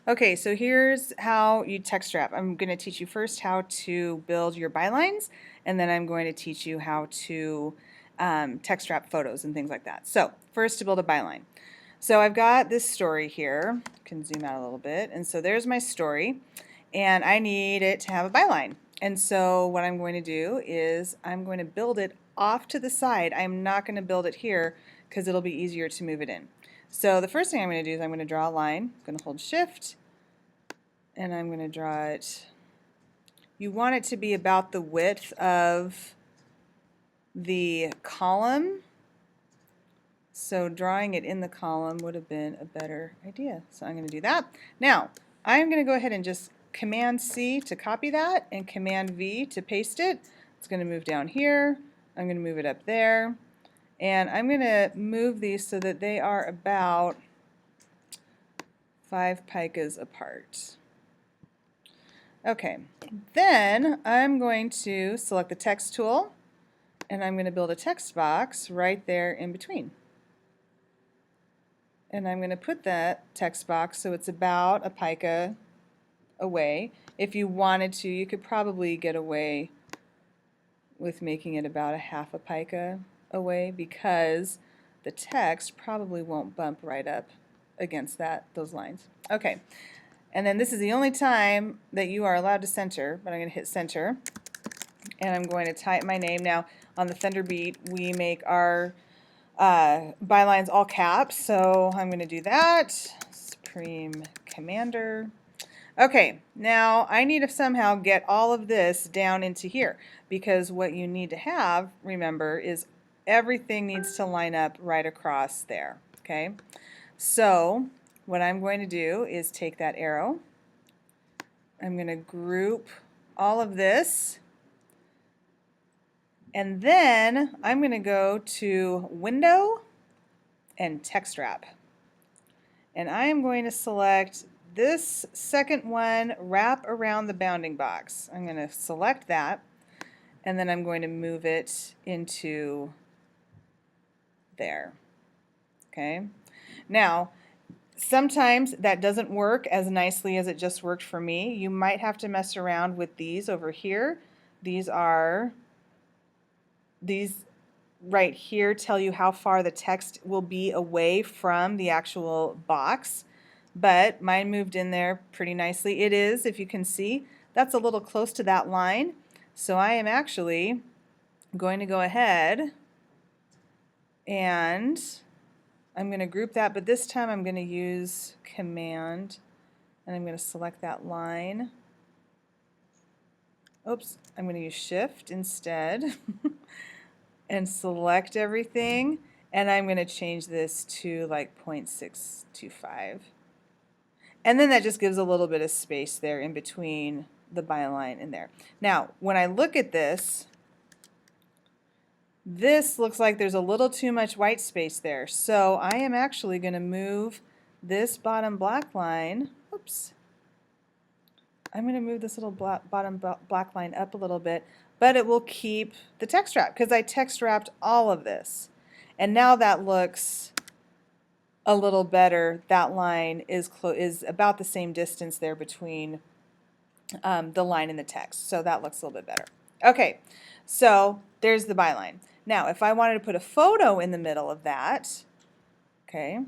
Okay, so here's how you text wrap. I'm going to teach you first how to build your bylines, and then I'm going to teach you how to text wrap photos and things like that. So first, to build a byline. So I've got this story here. I can zoom out a little bit. And so there's my story, and I need it to have a byline. And so what I'm going to do is I'm going to build it off to the side. I'm not going to build it here because it'll be easier to move it in. So the first thing I'm going to do is I'm going to draw a line. I'm going to hold Shift, and I'm going to draw it. You want it to be about the width of the column. So drawing it in the column would have been a better idea. So I'm going to do that. Now, I'm going to go ahead and just Command C to copy that and Command V to paste it. It's going to move down here. I'm going to move it up there. And I'm going to move these so that they are about 5 picas apart. Okay, then I'm going to select the text tool, and I'm going to build a text box right there in between. And I'm going to put that text box so it's about a pica away. If you wanted to, you could probably get away with making it about a half a pica away because the text probably won't bump right up against those lines. Okay, and then this is the only time that you are allowed to center, but I'm going to hit center, and I'm going to type my name. Now, on the Thunderbeat, we make our bylines all caps, so I'm going to do that. Supreme Commander. Okay, now I need to somehow get all of this down into here, because what you need to have, remember, is everything needs to line up right across there. Okay, so what I'm going to do is take that arrow. I'm going to group all of this, and then I'm going to go to Window and Text Wrap. And I am going to select this second one, wrap around the bounding box. I'm going to select that, and then I'm going to move it into there. Okay. Now, sometimes that doesn't work as nicely as it just worked for me. You might have to mess around with these over here. These right here tell you how far the text will be away from the actual box, but mine moved in there pretty nicely. It is, if you can see, that's a little close to that line, so I am actually going to go ahead and I'm going to group that, but this time I'm going to use Command, and I'm going to select that line. Oops, I'm going to use Shift instead and select everything, and I'm going to change this to like 0.625. And then that just gives a little bit of space there in between the byline and there. Now, when I look at this, this looks like there's a little too much white space there. So I am actually going to move this bottom black line. Oops. I'm going to move this little bottom black line up a little bit, but it will keep the text wrap because I text wrapped all of this. And now that looks a little better. That line is about the same distance there between the line and the text. So that looks a little bit better. Okay, so there's the byline. Now, if I wanted to put a photo in the middle of that, okay,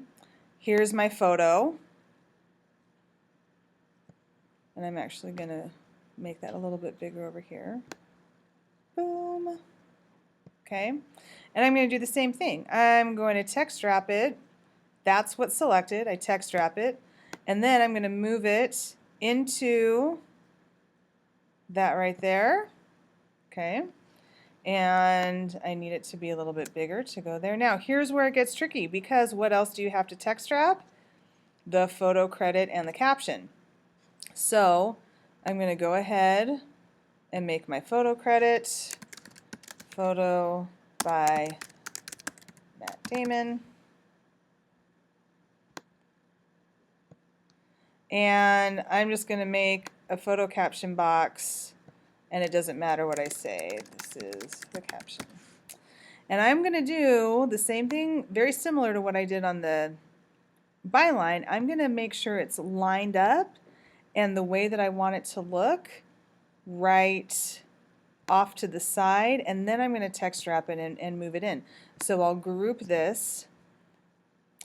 here's my photo. And I'm actually going to make that a little bit bigger over here. Boom. Okay, and I'm going to do the same thing. I'm going to text wrap it. That's what's selected. I text wrap it. And then I'm going to move it into that right there. Okay. And I need it to be a little bit bigger to go there. Now, here's where it gets tricky, because what else do you have to text wrap? The photo credit and the caption. So I'm going to go ahead and make my photo credit, photo by Matt Damon. And I'm just going to make a photo caption box, and it doesn't matter what I say. This is the caption. And I'm going to do the same thing, very similar to what I did on the byline, I'm going to make sure it's lined up and the way that I want it to look right off to the side, and then I'm going to text wrap it and move it in. So I'll group this,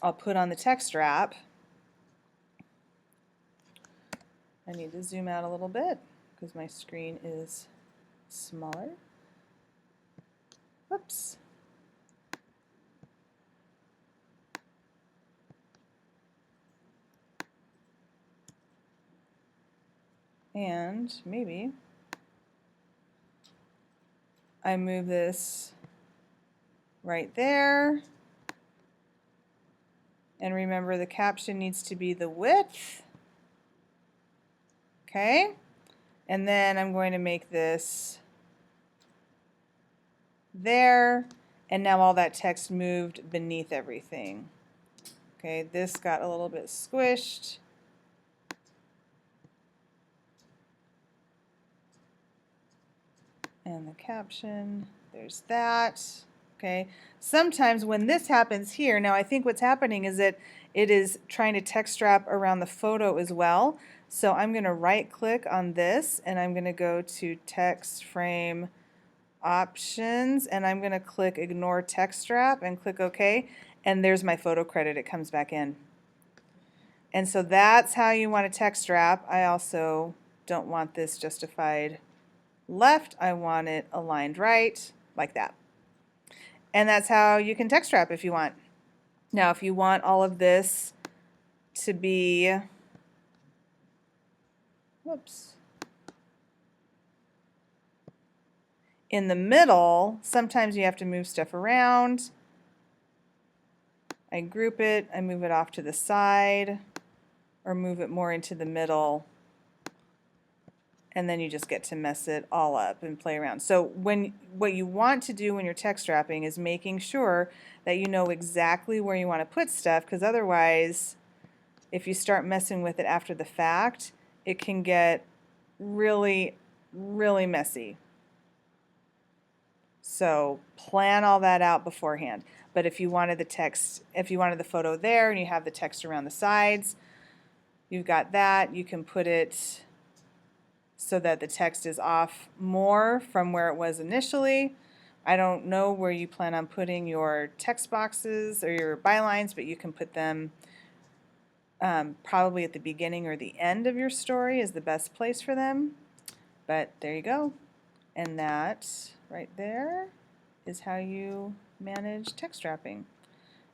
I'll put on the text wrap. I need to zoom out a little bit because my screen is smaller. Whoops. And maybe I move this right there. And remember, the caption needs to be the width. Okay? And then I'm going to make this there. And now all that text moved beneath everything. Okay, this got a little bit squished. And the caption, there's that. Okay, sometimes when this happens here, now I think what's happening is that it is trying to text wrap around the photo as well. So I'm going to right click on this and I'm going to go to text frame options and I'm going to click ignore text wrap and click OK, and there's my photo credit. It comes back in. And so that's how you want to text wrap. I also don't want this justified left, I want it aligned right, like that. And that's how you can text wrap if you want. Now if you want all of this to be, whoops, in the middle, sometimes you have to move stuff around. I group it, I move it off to the side, or move it more into the middle, and then you just get to mess it all up and play around. So what you want to do when you're text wrapping is making sure that you know exactly where you want to put stuff, because otherwise if you start messing with it after the fact, it can get really, really messy. So plan all that out beforehand. But if you wanted the text, if you wanted the photo there and you have the text around the sides, you've got that. You can put it so that the text is off more from where it was initially. I don't know where you plan on putting your text boxes or your bylines, but you can put them probably at the beginning or the end of your story is the best place for them. But there you go. And that right there is how you manage text wrapping.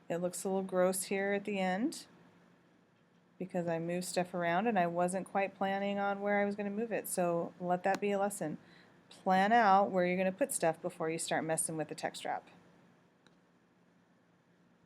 It looks a little gross here at the end because I moved stuff around and I wasn't quite planning on where I was going to move it. So let that be a lesson. Plan out where you're going to put stuff before you start messing with the text wrap.